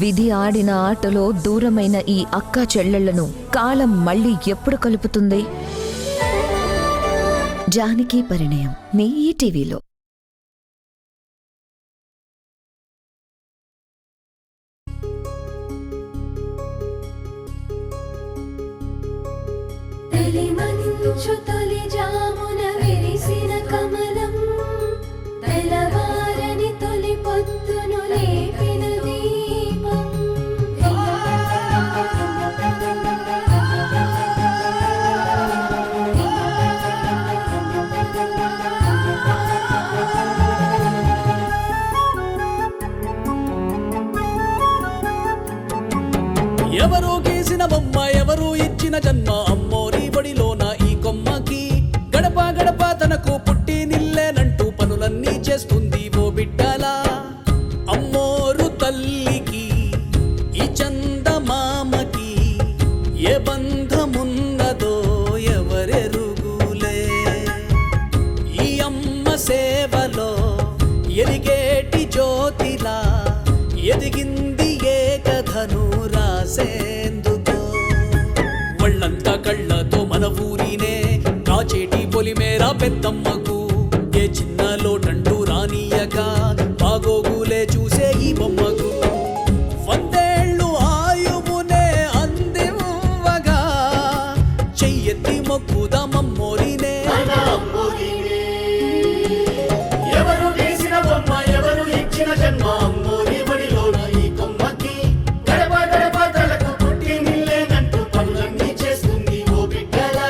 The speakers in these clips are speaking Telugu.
విధి ఆడిన ఆటలో దూరమైన ఈ అక్క చెల్లెళ్లను కాలం మళ్ళీ ఎప్పుడు కలుపుతుంది? జానకి పరిణయం మీ ఈటీవీలో. ఎవరో గీసిన బొమ్మ, ఎవరు ఇచ్చిన జన్మ, అమ్మోరి బడిలోన ఈ కొమ్మకి. గడప గడప తనకు పుట్టి నిల్లేనంటూ పనులన్నీ చేస్తుంది ఓ బిడ్డలా. అమ్మోరు తల్లికి ఈ చందమామకి ఏ బంధమున్నదో ఎవరెరుగులే. ఈ అమ్మ సేవలో ఎరిగేటి జ్యోతిలా ఎదిగింది ఏ కథను రాసేందుకో. ఒళ్ళంతా కళ్ళతో మన ఊరినే కాచేటి పొలిమేర పెద్దమ్మకు ఏ చిన్న లోటంటూ రానియక బాగోగులే చూసే ఈ బొమ్మకు. వందేళ్ళు ఆయువునే అందివ్వగా చెయ్యెత్తి మొక్కుదామమ్మోరినే. ఎవరు వేసిన బొమ్మ, ఎవరు ఇచ్చిన జన్మ, అమ్మోరి బడిలోన ఈ కొమ్మకి. గడప గడప తలకు పుట్టి నిల్లేనంటూ పనులన్నీ చేస్తుంది ఓ బిడ్డలా.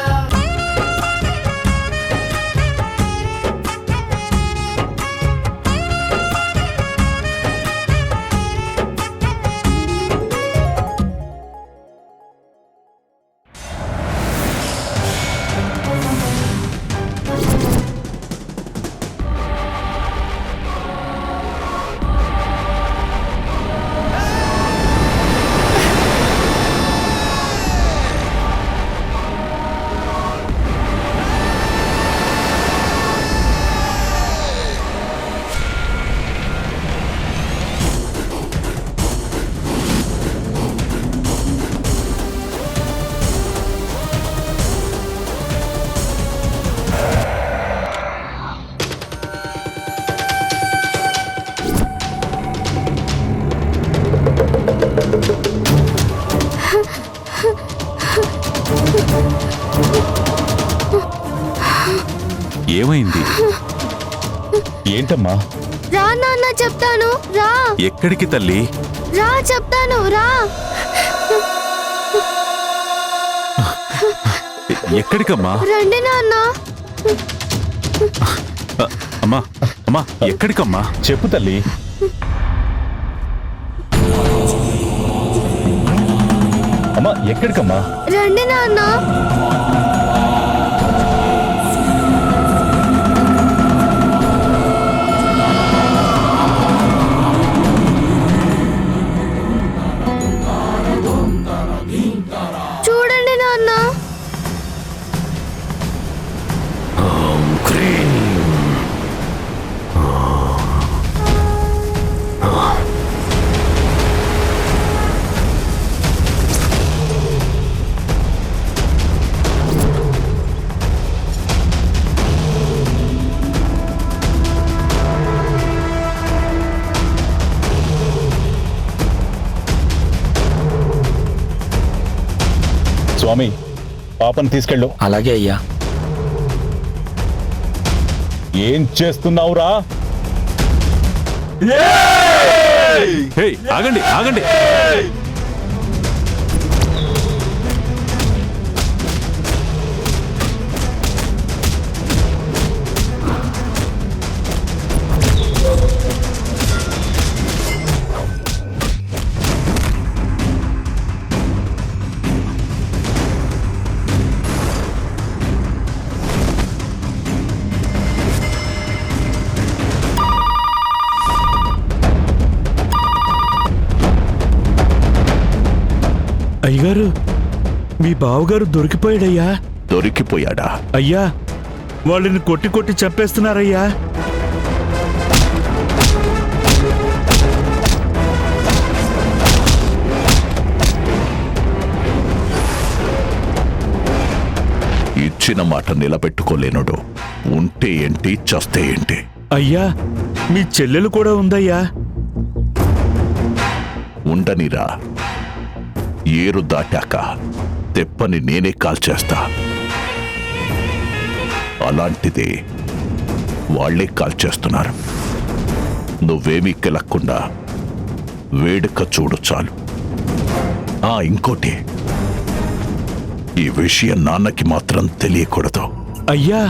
ఏమైంది? ఏంటమ్మా? రా నాన్న, చెప్తాను రా. ఎక్కడికి తల్లి? రా చెప్తాను రా. ఎక్కడికమ్మా? రండి నాన్న. అమ్మా అమ్మా ఎక్కడికమ్మా? చెప్పు తల్లి. అమ్మా ఎక్కడికమ్మా? రండి నాన్న. చూడండి నాన్న. స్వామి, పాపను తీసుకెళ్ళు. అలాగే అయ్యా. ఏం చేస్తున్నావురా? ఆగండి ఆగండి. అయ్యగారు, మీ బావగారు దొరికిపోయాడయ్యా. దొరికిపోయాడా? అయ్యా, వాళ్ళని కొట్టి కొట్టి చంపేస్తున్నారయ్యా. ఇచ్చిన మాట నిలబెట్టుకోలేనుడు. ఉంటే ఏంటి, చస్తే ఏంటి? అయ్యా, మీ చెల్లెలు కూడా ఉందయ్యా. ఉండనిరా. ఏరు దాటాక తెప్పని నేనే కాల్చేస్తా. అలాంటిదే వాళ్లే కాల్చేస్తున్నారు. నువ్వేమీ కెలక్కుండా వేడుక చూడు చాలు. ఇంకోటి, ఈ విషయం నాన్నకి మాత్రం తెలియకూడదు. అయ్యా,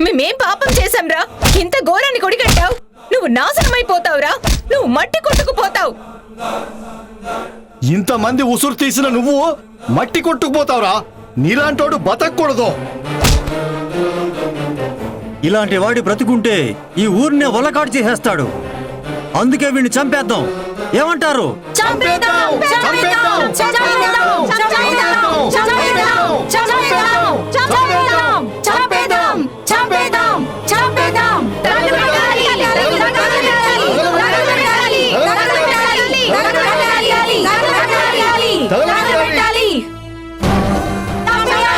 మేమేం పాపం చేశాంరా? ఇంత ఘోరాన్ని కొడిగట్టావు. నువ్వు నాశనమైపోతావురా. నువ్వు మట్టి కొట్టుకుపోతావు. ఇంతమంది ఉసురు తీసిన నువ్వు మట్టి కొట్టుకుపోతావురా. నీలాంటోడు బతకూడదు. ఇలాంటి వాడి బ్రతుకుంటే ఈ ఊరినే వలకాడు చేసేస్తాడు. అందుకే వీడిని చంపేద్దాం. ఏమంటారు?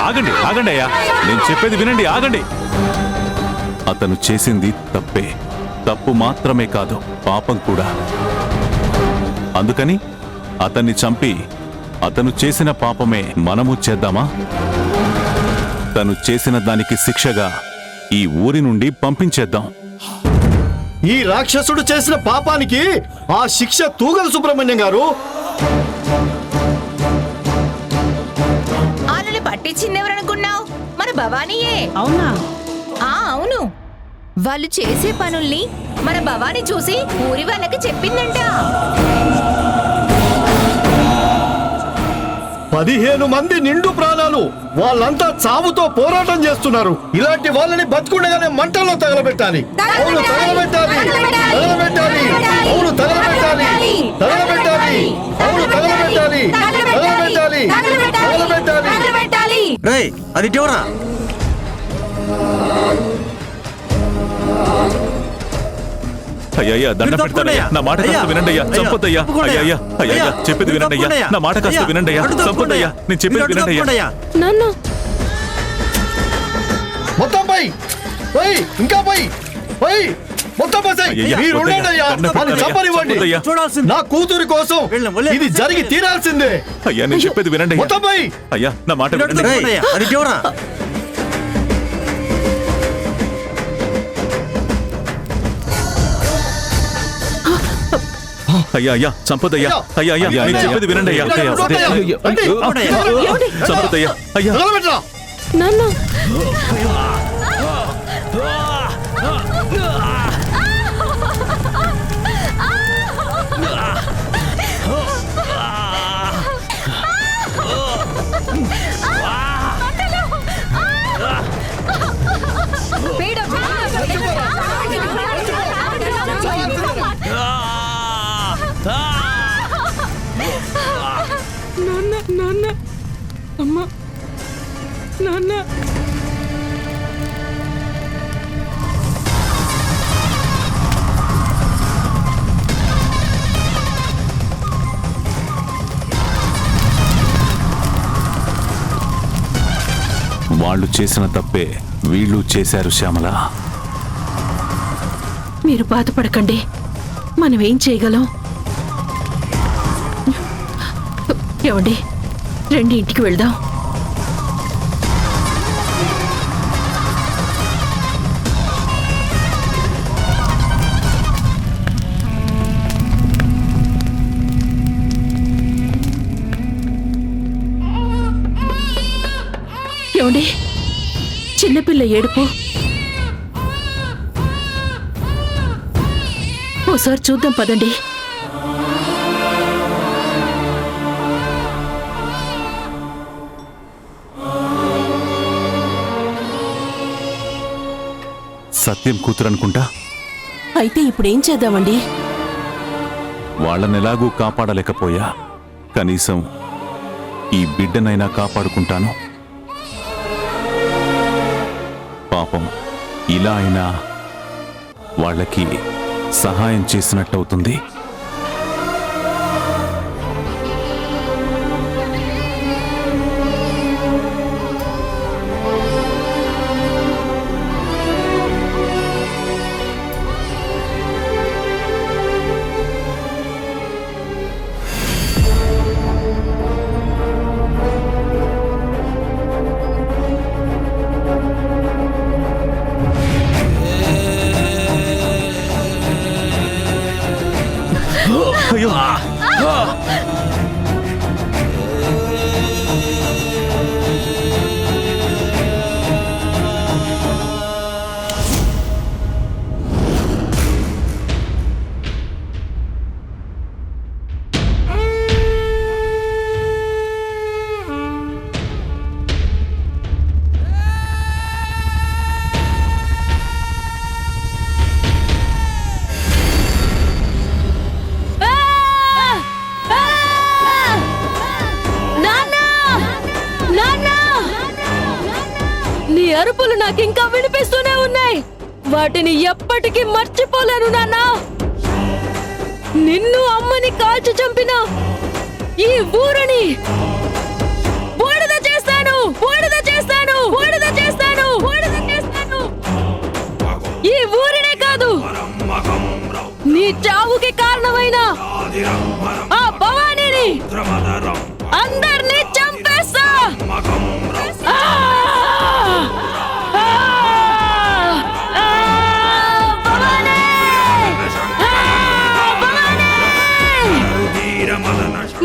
ఆగండి, ఆగండి అయ్యా, నేను చెప్పేది వినండి. ఆగండి. అతను చేసింది తప్పే. తప్పు మాత్రమే కాదు, పాపం కూడా. అందుకని అతన్ని చంపి అతను చేసిన పాపమే మనము చేద్దామా? తను చేసిన దానికి శిక్షగా ఈ ఊరి నుండి పంపించేద్దాం. ఈ రాక్షసుడు చేసిన పాపానికి ఆ శిక్ష తూగలు సుబ్రహ్మణ్యం గారు. ఆనని పట్టించిందెవరనుకున్నావు? మన భవానీయే. అవునా? అవును. వాళ్ళు చేసే పనుల్ని మన భవానీ చూసి ఊరి వాళ్ళకి చెప్పిందంట. 15 మంది నిండు ప్రాణాలు. వాళ్ళంతా చావుతో పోరాటం చేస్తున్నారు. ఇలాంటి వాళ్ళని బతుకుండగానే మంటల్లో తగలబెట్టాలి. అవును, తగలబెట్టాలి. తగలబెట్టాలి. అవును, తగలబెట్టాలి. తగలబెట్టాలి. అవును, తగలబెట్టాలి. తగలబెట్టాలి. తగలబెట్టాలి. రేయ్, అది ఎవరా? అయ్యా, దండ పెడతానయ్యా. నా మాట కాస్త వినండి అయ్యా. చంపొద్దయ్యా. అయ్యా, అయ్యా, చెప్పేది వినండి అయ్యా. నా మాట కాస్త వినండి అయ్యా. చంపొద్దయ్యా. నేను చెప్పేది వినండి అయ్యా. నాన్న మొత్తం పోయి పోయి ఇంకా పోయి పోయి మొత్తం మీరు ఉండండి అయ్యా. వాళ్ళు చంపనివ్వండి. నా కూతురి కోసం ఇది జరిగి తీరాల్సిందే. అయ్యా, నేను చెప్పేది వినండి మొత్తం పోయి. అయ్యా, నా మాట వినండి. అది ఎవరా? అయ్యా, అయ్యా, చంపొద్దయ్యా. అయ్యా, అయ్యా, నేను చెప్పేది వినండి అయ్యా. చంపొద్దయ్యా. అయ్యా, నాన్న నాన్న అమ్మ నాన్న వాళ్ళు చేసిన తప్పే వీళ్ళు చేశారు శ్యామల. మీరు బాధపడకండి. మనం ఏం చేయగలం? ఏమండి, రండి ఇంటికి వెళ్దాం. ఏమండి, చిన్నపిల్ల ఏడుపు ఓసారి చూద్దాం పదండి. సత్యం కూతురు అనుకుంటా. అయితే ఇప్పుడేం చేద్దామండి? వాళ్ళనెలాగూ కాపాడలేకపోయా. కనీసం ఈ బిడ్డనైనా కాపాడుకుంటాను. పాపం ఇలా అయినా వాళ్ళకి సహాయం చేసినట్టవుతుంది. అయ్యో నీ అరుపులు నాకింకా వినిపిస్తూనే ఉన్నాయి. వాటిని ఎప్పటికీ మర్చిపోలేను నాన్న. నిన్ను అమ్మని కాల్చి చంపిన ఈ ఊరిని బూడిద చేస్తాను, బూడిద చేస్తాను, బూడిద చేస్తాను, బూడిద చేస్తాను. ఈ ఊరినే కాదు, నీ చావుకి కారణమైన ఆ భవానీని అందర్నీ చంపేస్తా.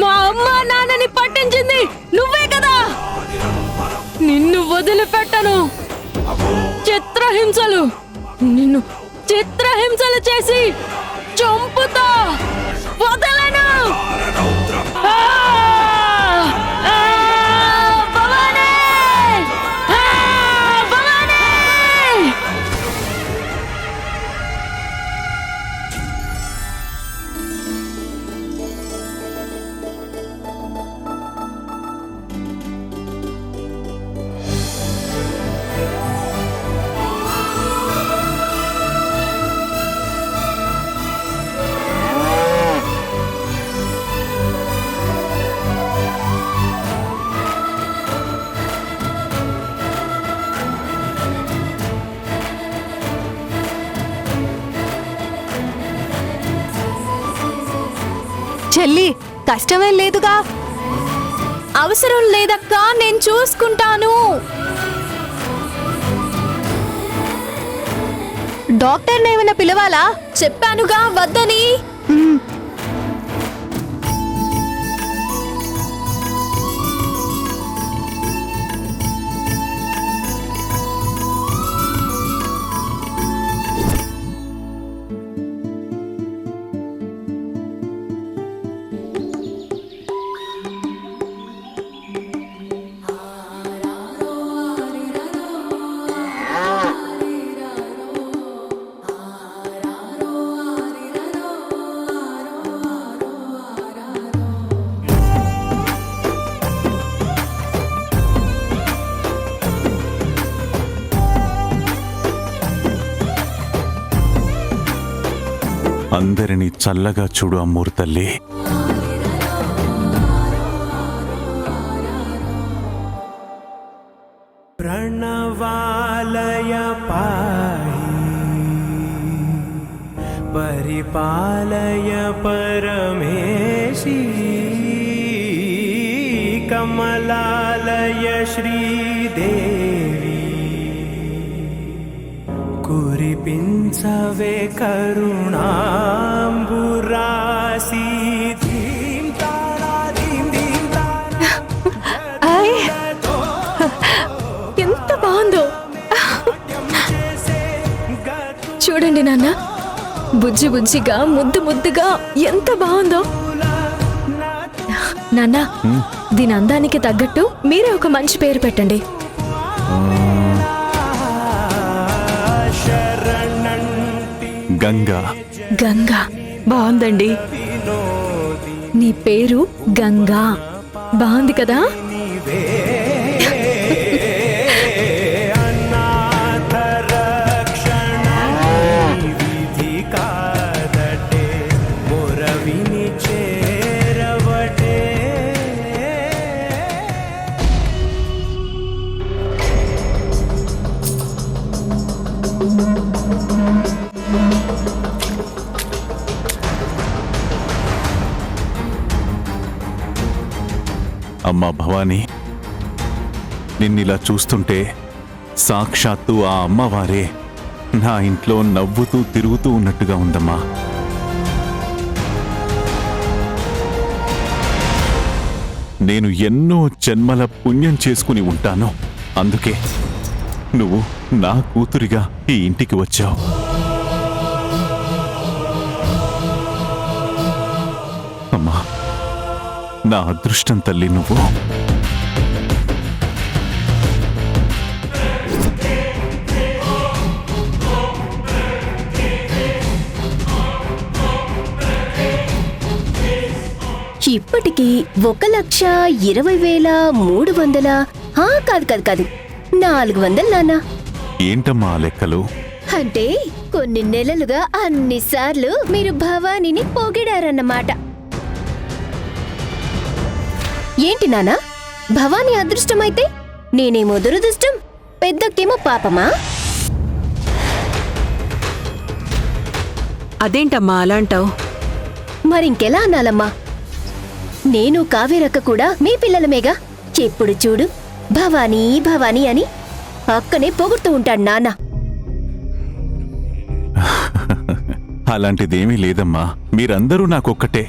మా అమ్మ నాన్నని పట్టించింది నువ్వే కదా. నిన్ను వదిలిపెట్టను. చిత్రహింసలు, నిన్ను చిత్రహింసలు చేసి చంపుతా, వదలను. భవానీ! భవానీ! చెల్లి, కష్టమేం లేదుగా. అవసరం లేదక్కా, నేను చూసుకుంటాను. డాక్టర్ని ఏమైనా పిలవాలా? చెప్పానుగా వద్దని. అందరినీ చల్లగా చూడు అమ్మూరు తల్లి. ప్రణవాలయ పాహి పరిపాలయ పరమేశి కమలాలయ శ్రీదేవి కురిపించవే కరుణాంబురాసి. ఎంత బాగుందో చూడండి నాన్న. బుజ్జి బుజ్జిగా, ముద్దు ముద్దుగా ఎంత బాగుందో. నాన్న, దీని అందానికి తగ్గట్టు మీరే ఒక మంచి పేరు పెట్టండి. గంగా. గంగా బాగుందండి. నీ పేరు గంగా బాగుంది కదా. అమ్మా భవానీ, నిన్నిలా చూస్తుంటే సాక్షాత్తు ఆ అమ్మవారే నా ఇంట్లో నవ్వుతూ తిరుగుతూ ఉన్నట్టుగా ఉందమ్మా. నేను ఎన్నో జన్మల పుణ్యం చేసుకుని ఉంటాను. అందుకే నువ్వు నా కూతురిగా ఈ ఇంటికి వచ్చావు. అమ్మా, నా అదృష్టం తల్లి నువ్వు. ఇప్పటికి 1,20,300 కాదు కాదు కాదు 400 నాన్న. ఏంటమ్మా ఆ లెక్కలు? అంటే కొన్ని నెలలుగా అన్నిసార్లు మీరు భవానీని పొగిడారన్నమాట. ఏంటి నాన్న, భవానీ అదృష్టమైతే నేనేమో దురదృష్టం, పెద్దక్కేమో పాపమా? అదేంటమ్మా అలాంటావు? మరింకెలా అనాలమ్మా? నేను కావేరక్క కూడా మీ పిల్లలమేగా. ఎప్పుడు చూడు భవానీ భవానీ అని అక్కనే పొగుడుతూ ఉంటాడు నాన్న. అలాంటిదేమీ లేదమ్మా, మీరందరూ నాకొక్కటే.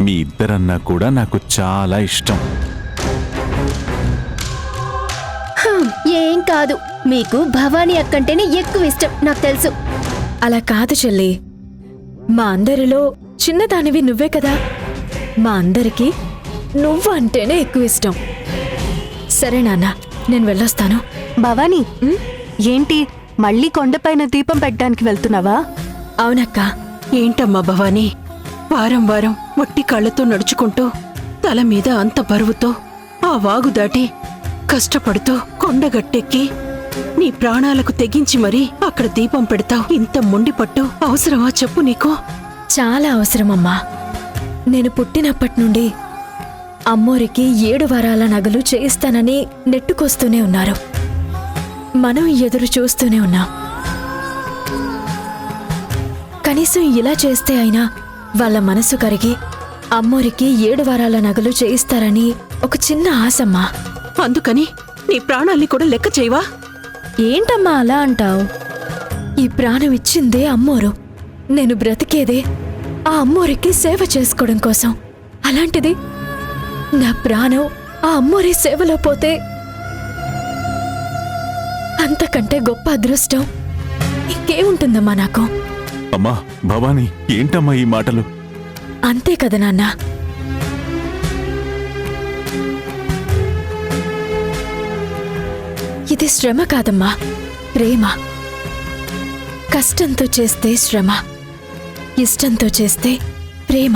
మీ ఇద్దరన్నా కూడా నాకు చాలా ఇష్టం. ఏం కాదు, మీకు భవానీ అక్కంటేనే ఎక్కువ ఇష్టం, నాకు తెలుసు. అలా కాదు చెల్లి, మా అందరిలో చిన్నదానివి నువ్వే కదా. మా అందరికీ నువ్వు అంటేనే ఎక్కువ ఇష్టం. సరే నాన్న, నేను వెళ్ళొస్తాను. భవానీ, ఏంటి మళ్ళీ కొండపైన దీపం పెట్టడానికి వెళ్తున్నావా? అవునక్క. ఏంటమ్మా భవానీ, వారం వారం వట్టి కళ్ళతో నడుచుకుంటూ తల మీద అంత బరువుతో ఆ వాగు దాటి కష్టపడుతూ కొండగట్టెక్కి నీ ప్రాణాలకు తెగించి మరీ అక్కడ దీపం పెడతావు. ఇంత మొండిపట్టు అవసరమా చెప్పు నీకు? చాలా అవసరమమ్మా. నేను పుట్టినప్పటి నుండి అమ్మోరికి 7 వారాల నగలు చేయిస్తానని నెట్టుకొస్తూనే ఉన్నారు. మనం ఎదురు చూస్తూనే ఉన్నాం. కనీసం ఇలా చేస్తే అయినా వాళ్ళ మనసు కరిగి అమ్మోరికి 7 వారాల నగలు చేయిస్తారని ఒక చిన్న ఆశమ్మా. అందుకని నీ ప్రాణాల్ని కూడా లెక్క చేయవా? ఏంటమ్మా అలా అంటావు? ఈ ప్రాణం ఇచ్చిందే అమ్మోరు. నేను బ్రతికేదే ఆ అమ్మోరికి సేవ చేసుకోవడం కోసం. అలాంటిది నా ప్రాణం ఆ అమ్మోరి సేవలో పోతే అంతకంటే గొప్ప అదృష్టం ఇంకేముంటుందమ్మా నాకు? అమ్మా భవానీ, ఏంటమ్మా ఈ మాటలు? అంతే కదా నాన్న. ఇది శ్రమ కాదమ్మా, ప్రేమ. కష్టంతో చేస్తే శ్రమ, ఇష్టంతో చేస్తే ప్రేమ.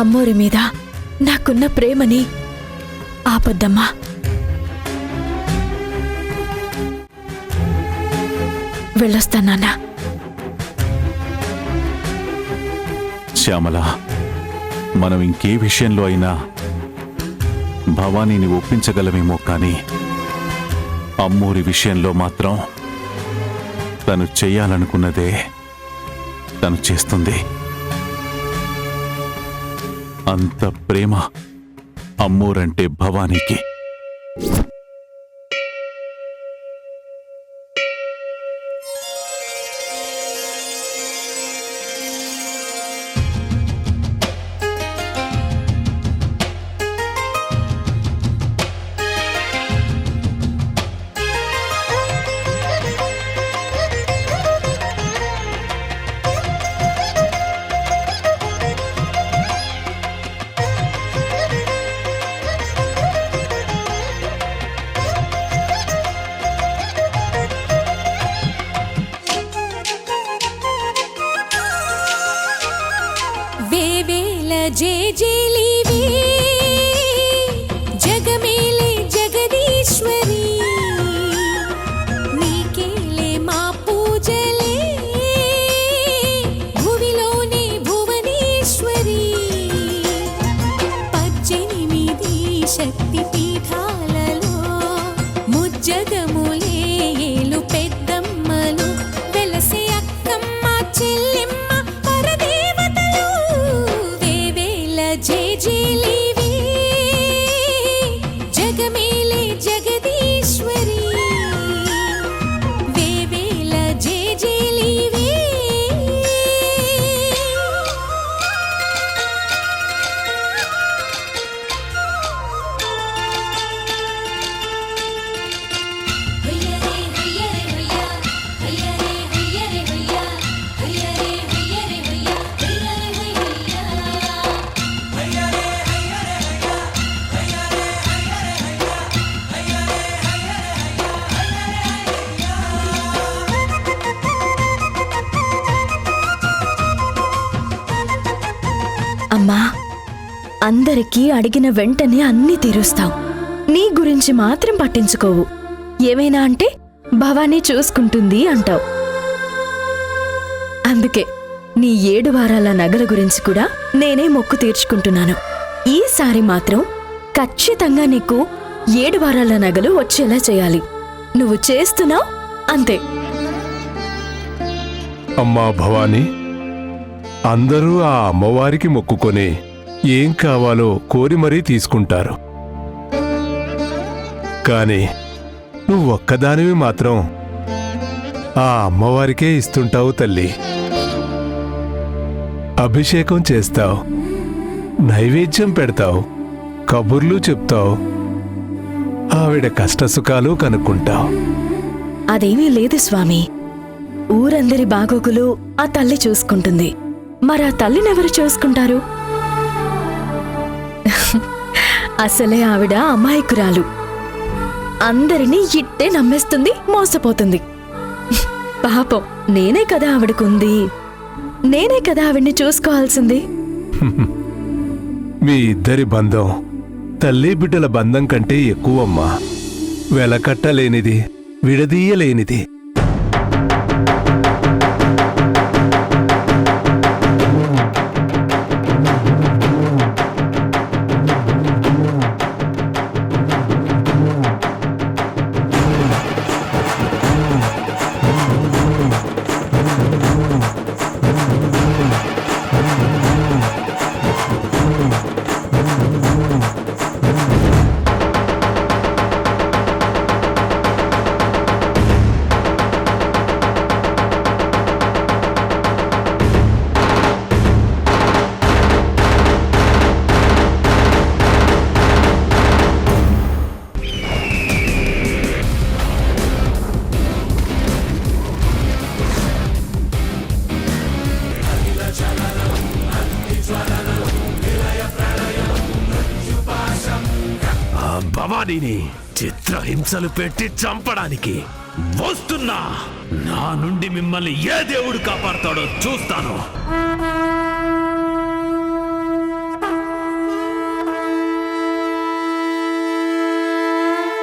అమ్మోరి మీద నాకున్న ప్రేమని ఆపొద్దమ్మా. వెళ్ళొస్తానన్నా. శ్యామల, మనం ఇంకే విషయంలో అయినా భవానీని ఒప్పించగలమేమో కానీ అమ్మోరి విషయంలో మాత్రం తను చెయ్యాలనుకున్నదే తను చేస్తుంది. అంత ప్రేమ అమ్మోరంటే భవానీకి. జేజేలీవే జగమేలే జగదీశ్వరి వేవేల జేజేలీవే హయ్యరే హయ్యరే హయ్యా హయ్యరే హయ్యరే హయ్యా హయ్యరే హయ్యరే హయ్యా హయ్యరే హయ్యా అమ్మా, అందరికీ అడిగిన వెంటనే అన్నీ తీరుస్తావు. నీ గురించి మాత్రం పట్టించుకోవు. ఏమైనా అంటే భవానీ చూసుకుంటుంది అంటావు. అందుకే నీ 7 వారాల నగల గురించి కూడా నేనే మొక్కు తీర్చుకుంటున్నాను. ఈసారి మాత్రం ఖచ్చితంగా నీకు 7 వారాల నగలు వచ్చేలా చేయాలి. నువ్వు చేస్తున్నావు అంతే. అమ్మా భవానీ, అందరూ ఆ అమ్మవారికి మొక్కుకొని ఏం కావాలో కోరి మరీ తీసుకుంటారు. కాని నువ్వొక్కదానివి మాత్రం ఆ అమ్మవారికే ఇస్తుంటావు తల్లి. అభిషేకం చేస్తావు, నైవేద్యం పెడతావు, కబుర్లు చెప్తావు, ఆవిడ కష్టసుఖాలు కనుక్కుంటావు. అదేమీ లేదు స్వామి. ఊరందరి బాగోగులు ఆ తల్లి చూసుకుంటుంది. మరా తల్లినెవరు చూసుకుంటారు? అసలే ఆవిడ అమాయకురాలు. అందరినీ ఇట్టే నమ్మేస్తుంది, మోసపోతుంది. పాపం నేనే కదా ఆవిడకుంది. నేనే కదా ఆవిడ్ని చూసుకోవాల్సింది. మీ ఇద్దరి బంధం తల్లి బిడ్డల బంధం కంటే ఎక్కువమ్మా. వెలకట్టలేనిది, విడదీయలేనిది. భవానీని చిత్రహింసలు పెట్టి చంపడానికి వస్తున్నా. నా నుండి మిమ్మల్ని ఏ దేవుడు కాపాడతాడో చూస్తాను.